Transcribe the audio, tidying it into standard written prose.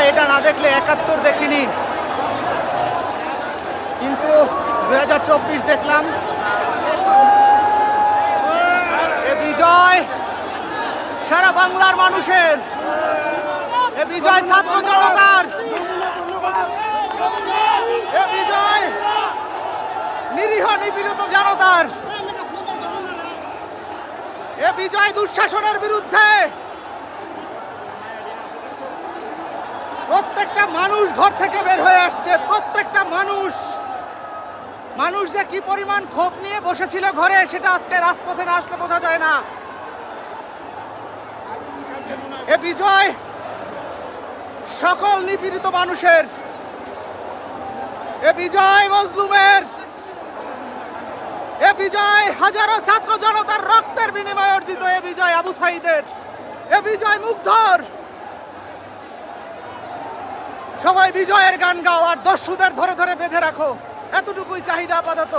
হয় এটা না দেখলে ৭১ দেখিনি, কিন্তু ২০২৪ দেখলাম। এ বিজয় সারা বাংলার মানুষের, এ বিজয় ছাত্র জনতার, এ বিজয় নিরীহ নিপীড়িত জনতার, এ বিজয় দুঃশাসনের বিরুদ্ধে। প্রত্যেকটা মানুষ ঘর থেকে বের হয়ে আসছে, প্রত্যেকটা মানুষ যে কি পরিমাণ ক্ষোভ নিয়ে বসেছিল ঘরে, সেটা আজকে রাজপথে না আসলে বোঝা যায় না। এ বিজয় সকল নিপীড়িত মানুষের, এ বিজয় মজলুমের, এ বিজয় হাজারো ছাত্র জনতার রক্তের বিনিময়ে অর্জিত, এ বিজয় আবু সাঈদের, এ বিজয় মুগ্ধর। সবাই বিজয়ের গান গাও আর দস্যুদের ধরে ধরে বেঁধে রাখো, এতটুকুই চাহিদা আপাতত।